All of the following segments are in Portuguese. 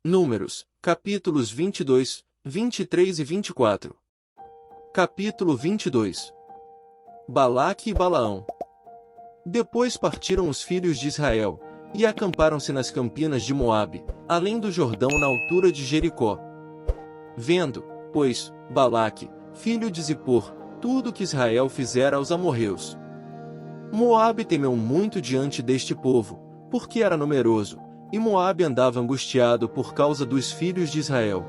Números, capítulos 22, 23 e 24. Capítulo 22. Balaque e Balaão. Depois partiram os filhos de Israel, e acamparam-se nas campinas de Moabe, além do Jordão na altura de Jericó. Vendo, pois, Balaque, filho de Zippor, tudo que Israel fizera aos amorreus. Moabe temeu muito diante deste povo, porque era numeroso, e Moabe andava angustiado por causa dos filhos de Israel.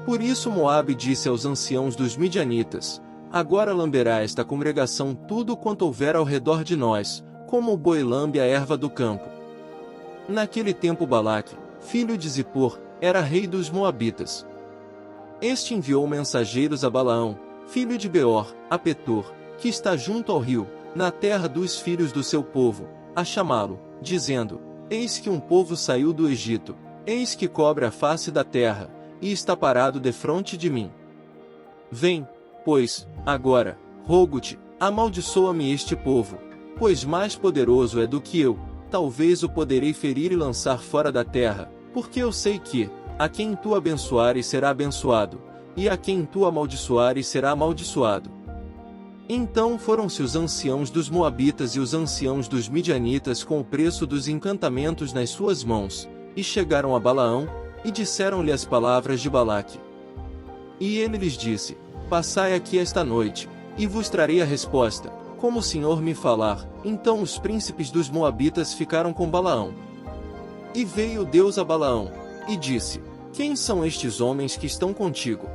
Por isso Moabe disse aos anciãos dos midianitas: Agora lamberá esta congregação tudo quanto houver ao redor de nós, como o boi lambe a erva do campo. Naquele tempo Balaque, filho de Zippor, era rei dos Moabitas. Este enviou mensageiros a Balaão, filho de Beor, a Petor, que está junto ao rio, na terra dos filhos do seu povo, a chamá-lo, dizendo: Eis que um povo saiu do Egito, eis que cobre a face da terra, e está parado defronte de mim. Vem, pois, agora, rogo-te, amaldiçoa-me este povo, pois mais poderoso é do que eu, talvez o poderei ferir e lançar fora da terra, porque eu sei que, a quem tu abençoares será abençoado, e a quem tu amaldiçoares será amaldiçoado. Então foram-se os anciãos dos Moabitas e os anciãos dos Midianitas com o preço dos encantamentos nas suas mãos, e chegaram a Balaão, e disseram-lhe as palavras de Balaque. E ele lhes disse: Passai aqui esta noite, e vos trarei a resposta, como o Senhor me falar. Então os príncipes dos Moabitas ficaram com Balaão. E veio Deus a Balaão, e disse: Quem são estes homens que estão contigo?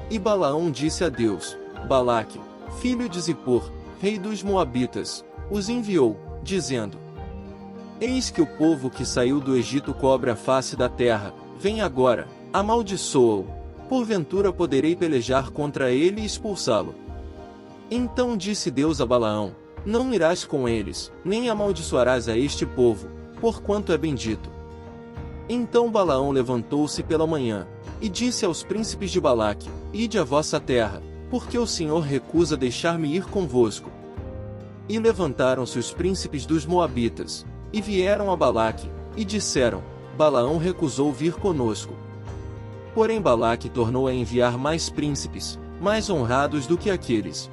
E Balaão disse a Deus: Balaque, filho de Zippor, rei dos Moabitas, os enviou, dizendo: Eis que o povo que saiu do Egito cobre a face da terra, vem agora, amaldiçoa-o, porventura poderei pelejar contra ele e expulsá-lo. Então disse Deus a Balaão: Não irás com eles, nem amaldiçoarás a este povo, porquanto é bendito. Então Balaão levantou-se pela manhã, e disse aos príncipes de Balaque: Ide à vossa terra, porque o Senhor recusa deixar-me ir convosco. E levantaram-se os príncipes dos Moabitas, e vieram a Balaque, e disseram: Balaão recusou vir conosco. Porém Balaque tornou a enviar mais príncipes, mais honrados do que aqueles.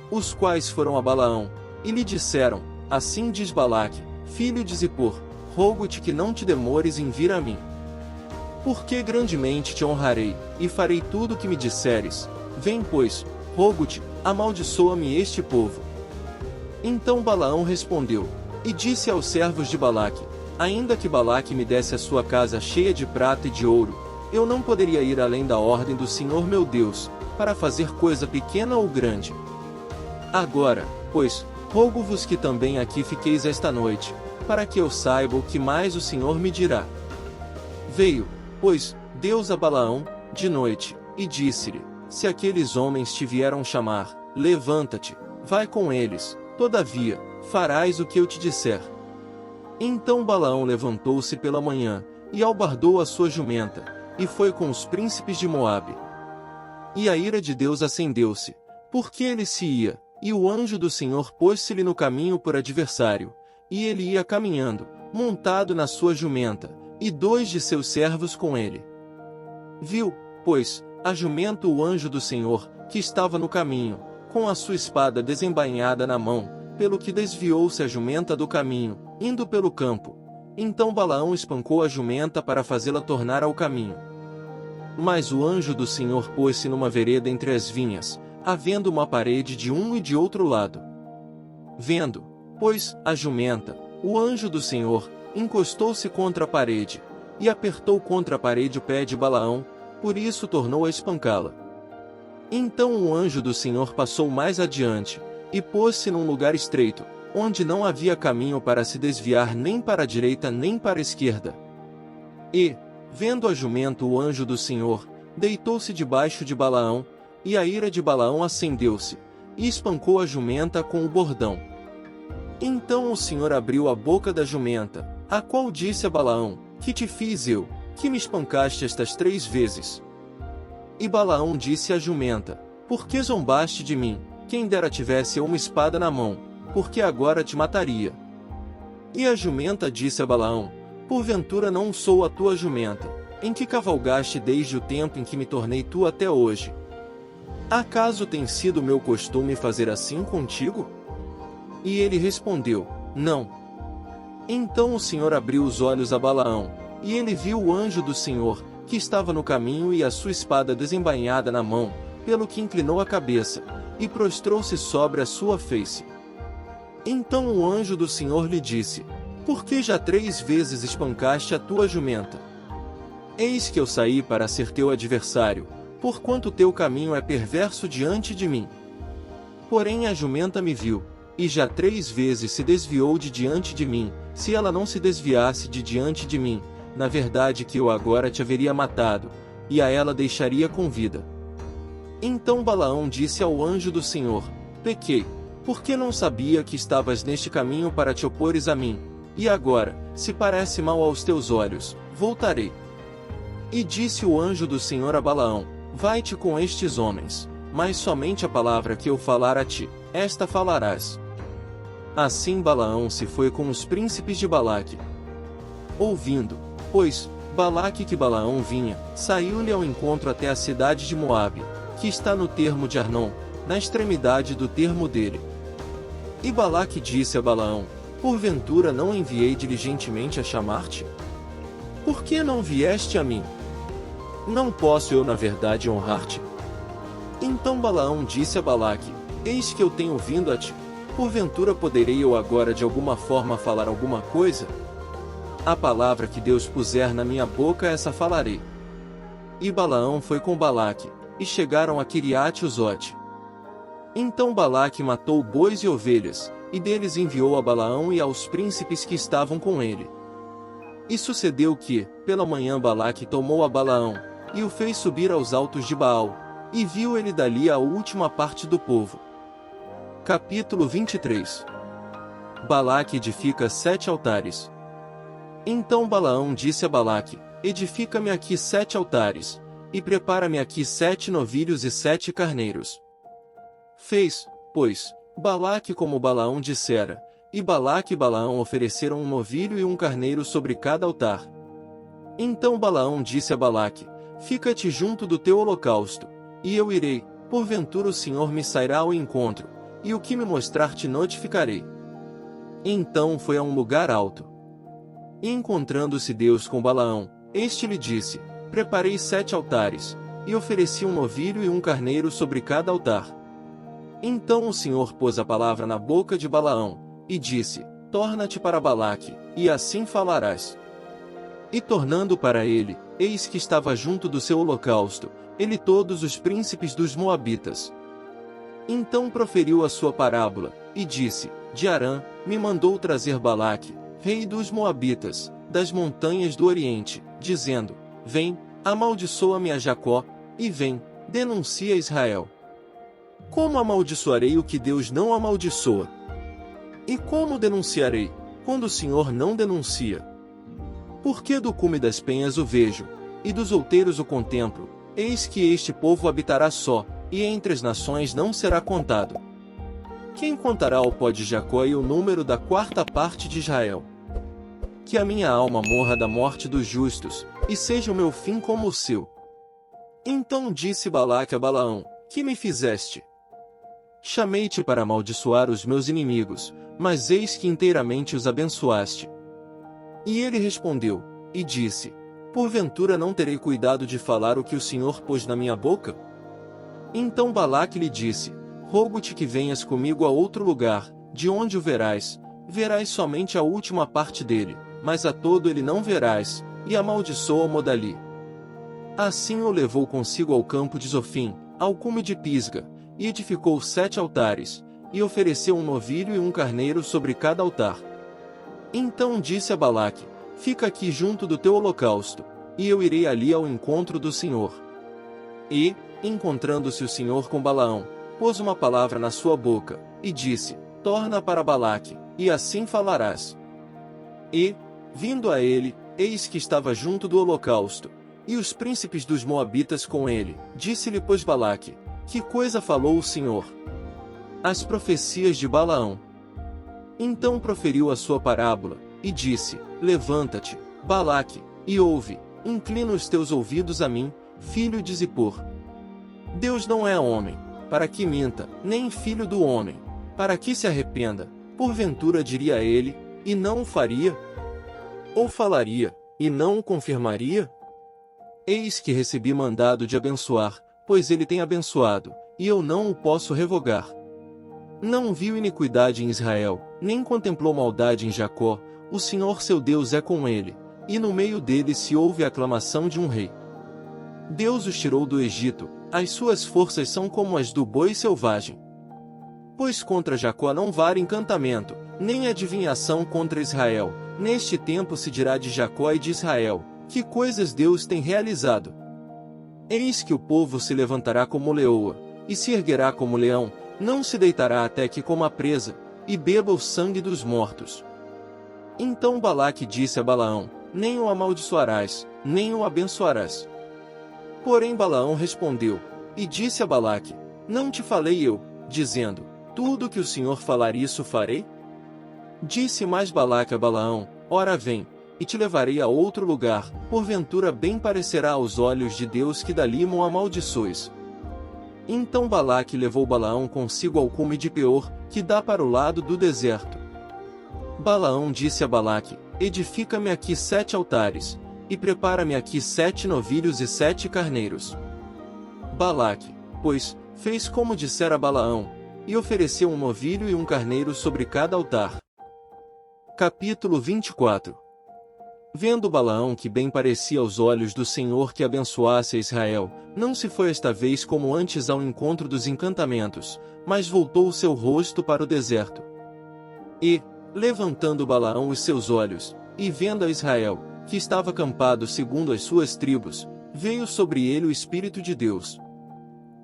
Os quais foram a Balaão, e lhe disseram: Assim diz Balaque, filho de Zippor, rogo-te que não te demores em vir a mim. Porque grandemente te honrarei, e farei tudo o que me disseres. Vem, pois, rogo-te, amaldiçoa-me este povo. Então Balaão respondeu, e disse aos servos de Balaque: Ainda que Balaque me desse a sua casa cheia de prata e de ouro, eu não poderia ir além da ordem do Senhor meu Deus, para fazer coisa pequena ou grande. Agora, pois, rogo-vos que também aqui fiqueis esta noite, para que eu saiba o que mais o Senhor me dirá. Veio, pois, Deus a Balaão, de noite, e disse-lhe: Se aqueles homens te vieram chamar, levanta-te, vai com eles, todavia, farás o que eu te disser. Então Balaão levantou-se pela manhã, e albardou a sua jumenta, e foi com os príncipes de Moabe. E a ira de Deus acendeu-se, porque ele se ia, e o anjo do Senhor pôs-se-lhe no caminho por adversário, e ele ia caminhando, montado na sua jumenta, e 2 de seus servos com ele. Viu, pois, a jumento o anjo do Senhor, que estava no caminho, com a sua espada desembainhada na mão, pelo que desviou-se a jumenta do caminho, indo pelo campo. Então Balaão espancou a jumenta para fazê-la tornar ao caminho. Mas o anjo do Senhor pôs-se numa vereda entre as vinhas, havendo uma parede de um e de outro lado. Vendo, pois, a jumenta, o anjo do Senhor, encostou-se contra a parede, e apertou contra a parede o pé de Balaão, por isso tornou a espancá-la. Então o anjo do Senhor passou mais adiante, e pôs-se num lugar estreito, onde não havia caminho para se desviar nem para a direita nem para a esquerda. E, vendo a jumento o anjo do Senhor, deitou-se debaixo de Balaão, e a ira de Balaão acendeu-se, e espancou a jumenta com o bordão. Então o Senhor abriu a boca da jumenta, a qual disse a Balaão: Que te fiz eu, que me espancaste estas 3 vezes? E Balaão disse à jumenta: Por que zombaste de mim? Quem dera tivesse eu uma espada na mão, porque agora te mataria. E a jumenta disse a Balaão: porventura não sou a tua jumenta, em que cavalgaste desde o tempo em que me tornei tua até hoje? Acaso tem sido meu costume fazer assim contigo? E ele respondeu, não. Então o Senhor abriu os olhos a Balaão, e ele viu o anjo do Senhor, que estava no caminho e a sua espada desembainhada na mão, pelo que inclinou a cabeça, e prostrou-se sobre a sua face. Então o anjo do Senhor lhe disse, por que já 3 vezes espancaste a tua jumenta? Eis que eu saí para ser teu adversário, porquanto teu caminho é perverso diante de mim. Porém a jumenta me viu, e já 3 vezes se desviou de diante de mim. Se ela não se desviasse de diante de mim, na verdade que eu agora te haveria matado, e a ela deixaria com vida. Então Balaão disse ao anjo do Senhor, pequei, porque não sabia que estavas neste caminho para te opores a mim, e agora, se parece mal aos teus olhos, voltarei. E disse o anjo do Senhor a Balaão, vai-te com estes homens, mas somente a palavra que eu falar a ti, esta falarás. Assim Balaão se foi com os príncipes de Balaque. Ouvindo, pois, Balaque que Balaão vinha, saiu-lhe ao encontro até a cidade de Moabe, que está no termo de Arnon, na extremidade do termo dele. E Balaque disse a Balaão, porventura não enviei diligentemente a chamar-te? Por que não vieste a mim? Não posso eu na verdade honrar-te? Então Balaão disse a Balaque, eis que eu tenho vindo a ti, porventura poderei eu agora de alguma forma falar alguma coisa? A palavra que Deus puser na minha boca essa falarei. E Balaão foi com Balaque, e chegaram a Quiriate-Uzote. Então Balaque matou bois e ovelhas, e deles enviou a Balaão e aos príncipes que estavam com ele. E sucedeu que, pela manhã Balaque tomou a Balaão, e o fez subir aos altos de Baal, e viu ele dali a última parte do povo. Capítulo 23. Balaque edifica 7 altares. Então Balaão disse a Balaque, edifica-me aqui 7 altares, e prepara-me aqui 7 novilhos e 7 carneiros. Fez, pois, Balaque como Balaão dissera, e Balaque e Balaão ofereceram um novilho e um carneiro sobre cada altar. Então Balaão disse a Balaque, fica-te junto do teu holocausto, e eu irei, porventura o Senhor me sairá ao encontro, e o que me mostrar te notificarei. Então foi a um lugar alto. E encontrando-se Deus com Balaão, este lhe disse, preparei 7 altares, e ofereci um novilho e um carneiro sobre cada altar. Então o Senhor pôs a palavra na boca de Balaão, e disse, torna-te para Balaque, e assim falarás. E tornando para ele, eis que estava junto do seu holocausto, ele todos os príncipes dos Moabitas. Então proferiu a sua parábola, e disse, de Arã, me mandou trazer Balaque, rei dos Moabitas, das montanhas do Oriente, dizendo, vem, amaldiçoa-me a Jacó, e vem, denuncia Israel. Como amaldiçoarei o que Deus não amaldiçoa? E como denunciarei, quando o Senhor não denuncia? Porque do cume das penhas o vejo, e dos outeiros o contemplo, eis que este povo habitará só, e entre as nações não será contado. Quem contará ao pó de Jacó e o número da 4ª parte de Israel? Que a minha alma morra da morte dos justos, e seja o meu fim como o seu. Então disse Balaque a Balaão, que me fizeste? Chamei-te para amaldiçoar os meus inimigos, mas eis que inteiramente os abençoaste. E ele respondeu, e disse, porventura não terei cuidado de falar o que o Senhor pôs na minha boca? Então Balaque lhe disse, rogo-te que venhas comigo a outro lugar, de onde o verás somente a última parte dele, mas a todo ele não verás, e amaldiçoa-o dali. Assim o levou consigo ao campo de Zofim, ao cume de Pisga, e edificou 7 altares, e ofereceu um novilho e um carneiro sobre cada altar. Então disse a Balaque, fica aqui junto do teu holocausto, e eu irei ali ao encontro do Senhor. E, encontrando-se o Senhor com Balaão, pôs uma palavra na sua boca, e disse, torna para Balaque, e assim falarás. E, vindo a ele, eis que estava junto do holocausto, e os príncipes dos Moabitas com ele, disse-lhe pois Balaque, que coisa falou o Senhor? As profecias de Balaão. Então proferiu a sua parábola, e disse, levanta-te, Balaque, e ouve, inclina os teus ouvidos a mim, filho de Zippor. Deus não é homem, para que minta, nem filho do homem, para que se arrependa. Porventura diria ele, e não o faria? Ou falaria, e não o confirmaria? Eis que recebi mandado de abençoar, pois ele tem abençoado, e eu não o posso revogar. Não viu iniquidade em Israel, nem contemplou maldade em Jacó, o Senhor seu Deus é com ele, e no meio dele se ouve a aclamação de um rei. Deus os tirou do Egito, as suas forças são como as do boi selvagem. Pois contra Jacó não vale encantamento, nem adivinhação contra Israel. Neste tempo se dirá de Jacó e de Israel, que coisas Deus tem realizado. Eis que o povo se levantará como leoa, e se erguerá como leão, não se deitará até que coma a presa, e beba o sangue dos mortos. Então Balaque disse a Balaão, nem o amaldiçoarás, nem o abençoarás. Porém Balaão respondeu, e disse a Balaque, não te falei eu, dizendo, tudo que o Senhor falar isso farei? Disse mais Balaque a Balaão, ora vem, e te levarei a outro lugar, porventura bem parecerá aos olhos de Deus que dali mo amaldiçoes. Então Balaque levou Balaão consigo ao cume de Peor, que dá para o lado do deserto. Balaão disse a Balaque, edifica-me aqui 7 altares, e prepara-me aqui 7 novilhos e 7 carneiros. Balaque, pois, fez como dissera Balaão, e ofereceu um novilho e um carneiro sobre cada altar. Capítulo 24. Vendo Balaão que bem parecia aos olhos do Senhor que abençoasse a Israel, não se foi esta vez como antes ao encontro dos encantamentos, mas voltou o seu rosto para o deserto. E, levantando Balaão os seus olhos, e vendo a Israel, que estava acampado segundo as suas tribos, veio sobre ele o Espírito de Deus.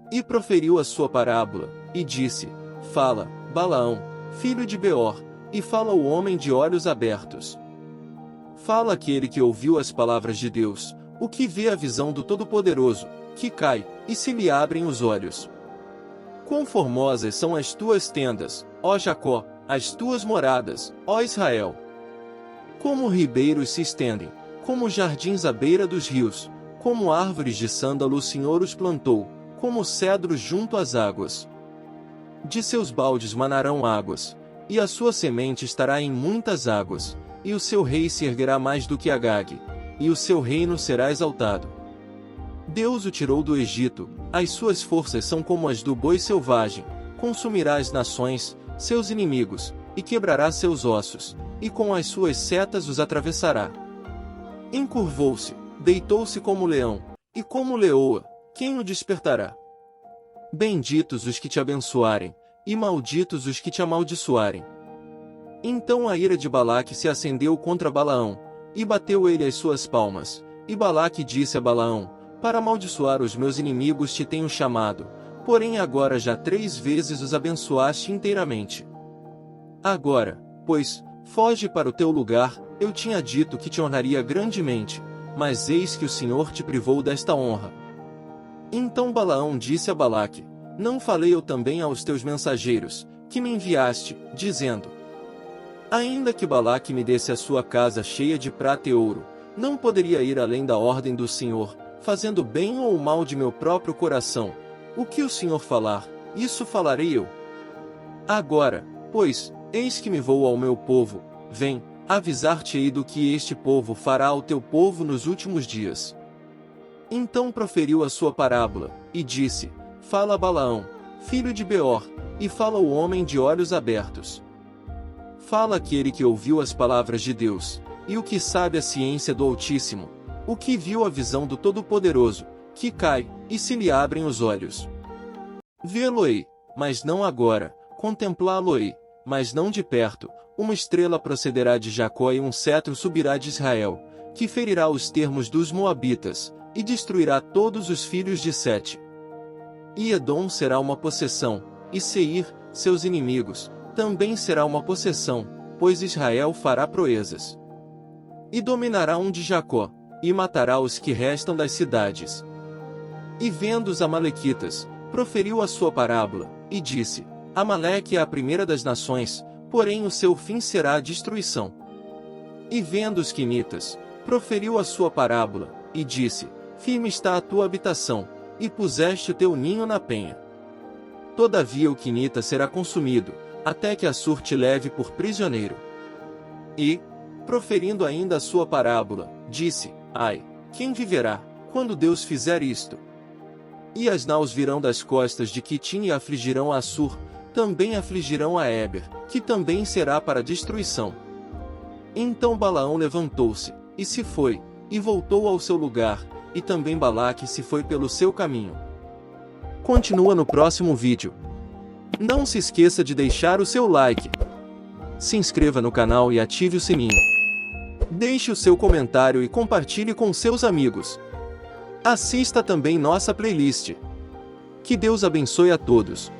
E proferiu a sua parábola, e disse, fala, Balaão, filho de Beor, e fala o homem de olhos abertos. Fala aquele que ouviu as palavras de Deus, o que vê a visão do Todo-Poderoso, que cai, e se lhe abrem os olhos. Quão formosas são as tuas tendas, ó Jacó, as tuas moradas, ó Israel! Como ribeiros se estendem, como jardins à beira dos rios, como árvores de sândalo o Senhor os plantou, como cedros junto às águas. De seus baldes manarão águas, e a sua semente estará em muitas águas, e o seu rei se erguerá mais do que Agag, e o seu reino será exaltado. Deus o tirou do Egito, as suas forças são como as do boi selvagem, consumirá as nações, seus inimigos, e quebrará seus ossos, e com as suas setas os atravessará. Encurvou-se, deitou-se como leão, e como leoa, quem o despertará? Benditos os que te abençoarem, e malditos os que te amaldiçoarem. Então a ira de Balaque se acendeu contra Balaão, e bateu ele as suas palmas, e Balaque disse a Balaão, para amaldiçoar os meus inimigos te tenho chamado, porém agora já 3 vezes os abençoaste inteiramente. Agora, pois, foge para o teu lugar, eu tinha dito que te honraria grandemente, mas eis que o Senhor te privou desta honra. Então Balaão disse a Balaque, não falei eu também aos teus mensageiros, que me enviaste, dizendo, ainda que Balaque me desse a sua casa cheia de prata e ouro, não poderia ir além da ordem do Senhor, fazendo bem ou mal de meu próprio coração. O que o Senhor falar, isso falarei eu. Agora, pois, eis que me vou ao meu povo, vem, avisar-te-ei do que este povo fará ao teu povo nos últimos dias. Então proferiu a sua parábola, e disse, fala Balaão, filho de Beor, e fala o homem de olhos abertos. Fala aquele que ouviu as palavras de Deus, e o que sabe a ciência do Altíssimo, o que viu a visão do Todo-Poderoso, que cai, e se lhe abrem os olhos. Vê-lo-ei, mas não agora, contemplá-lo-ei, mas não de perto, uma estrela procederá de Jacó e um cetro subirá de Israel, que ferirá os termos dos Moabitas, e destruirá todos os filhos de Sete. E Edom será uma possessão, e Seir, seus inimigos, também será uma possessão, pois Israel fará proezas. E dominará um de Jacó, e matará os que restam das cidades. E vendo os amalequitas, proferiu a sua parábola, e disse, Amaleque é a primeira das nações, porém o seu fim será a destruição. E vendo os quinitas, proferiu a sua parábola, e disse: Firme está a tua habitação, e puseste o teu ninho na penha. Todavia o quinita será consumido, até que Assur te leve por prisioneiro. E, proferindo ainda a sua parábola, disse: Ai, quem viverá, quando Deus fizer isto? E as naus virão das costas de Quitim e afligirão a Assur, também afligirão a Éber, que também será para destruição. Então Balaão levantou-se, e se foi, e voltou ao seu lugar, e também Balaque se foi pelo seu caminho. Continua no próximo vídeo. Não se esqueça de deixar o seu like. Se inscreva no canal e ative o sininho. Deixe o seu comentário e compartilhe com seus amigos. Assista também nossa playlist. Que Deus abençoe a todos.